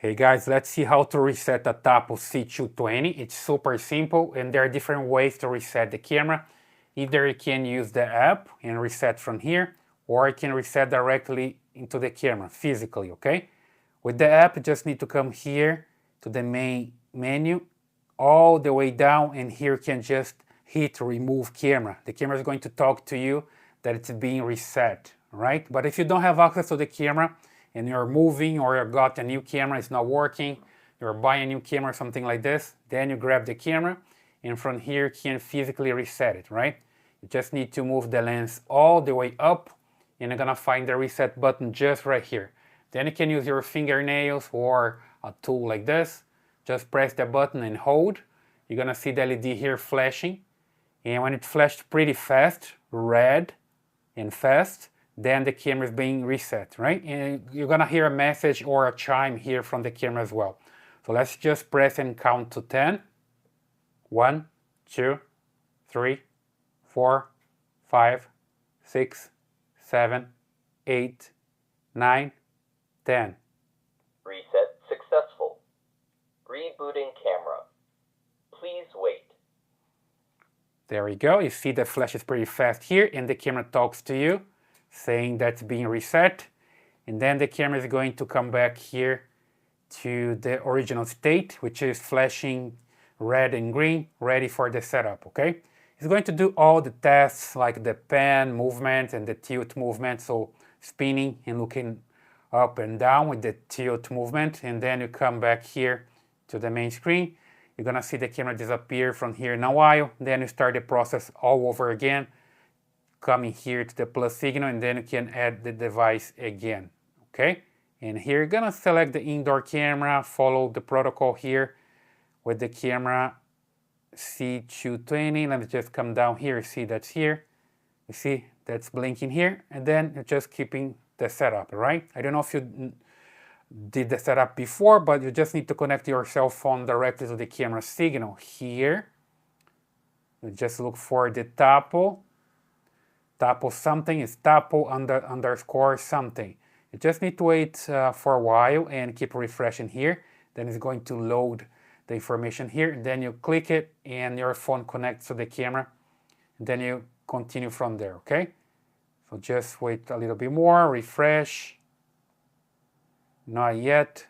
Hey guys, let's see how to reset a Tapo C220. It's super simple and there are different ways to reset the camera. Either you can use the app and reset from here, or you can reset directly into the camera physically, okay? With the app, you just need to come here to the main menu, all the way down, and here you can just hit remove camera. The camera is going to talk to you that it's being reset, right? But if you don't have access to the camera, and you're moving or you got a new camera, it's not working, you're buying a new camera, something like this, then you grab the camera and from here you can physically reset it, right? You just need to move the lens all the way up and you're gonna find the reset button just right here. Then you can use your fingernails or a tool like this. Just press the button and hold. You're gonna see the LED here flashing, and when it flashed pretty fast, red and fast, then the camera is being reset, right? And you're gonna hear a message or a chime here from the camera as well. So let's just press and count to 10. 1, 2, 3, 4, 5, 6, 7, 8, 9, 10. Reset successful. Rebooting camera. Please wait. There we go. You see the flash is pretty fast here and the camera talks to you, saying that's being reset, and then the camera is going to come back here to the original state, which is flashing red and green, ready for the setup, okay? It's going to do all the tests like the pan movement and the tilt movement, so spinning and looking up and down with the tilt movement, and then you come back here to the main screen. You're gonna see the camera disappear from here in a while, then you start the process all over again, coming here to the plus signal, and then you can add the device again, okay? And here you're gonna select the indoor camera, follow the protocol here with the camera C220. Let me just come down here, see that's here. You see that's blinking here, and then you're just keeping the setup, right? I don't know if you did the setup before, but you just need to connect your cell phone directly to the camera signal here. You just look for the Tapo something, is Tapo underscore something. You just need to wait for a while and keep refreshing here. Then it's going to load the information here. Then you click it and your phone connects to the camera. And then you continue from there, okay? So just wait a little bit more, refresh. Not yet.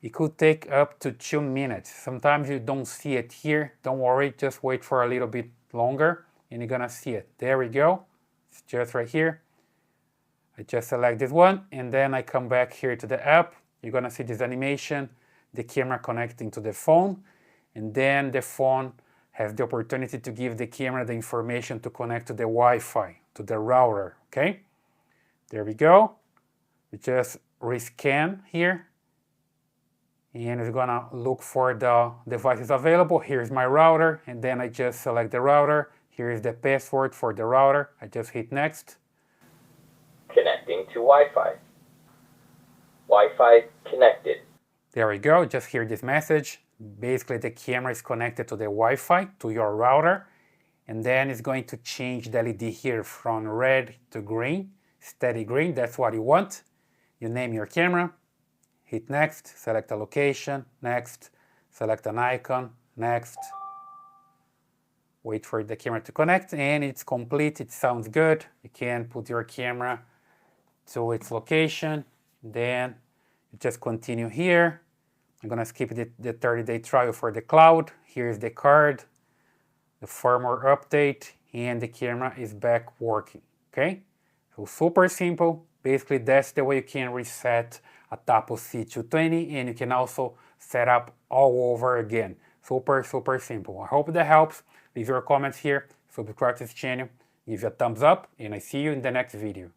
It could take up to 2 minutes. Sometimes you don't see it here. Don't worry, just wait for a little bit longer and you're gonna see it. There we go. It's just right here. I just select this one and then I come back here to the app. You're gonna see this animation, the camera connecting to the phone, and then the phone has the opportunity to give the camera the information to connect to the Wi-Fi, to the router, okay? There we go. You just rescan here and it's gonna look for the devices available. Here's my router, and then I just select the router. Here is the password for the router. I just hit next. Connecting to Wi-Fi. Wi-Fi connected. There we go. Just hear this message. Basically, the camera is connected to the Wi-Fi, to your router, and then it's going to change the LED here from red to green, steady green. That's what you want. You name your camera, hit next, select a location, next, select an icon, next. Wait for the camera to connect, and it's complete. It sounds good. You can put your camera to its location. Then you just continue here. I'm gonna skip the 30-day trial for the cloud. Here's the card, the firmware update, and the camera is back working, okay? So super simple. Basically, that's the way you can reset a Tapo C220, and you can also set up all over again. Super, super simple. I hope that helps. Leave your comments here, subscribe to this channel, give you a thumbs up, and I see you in the next video.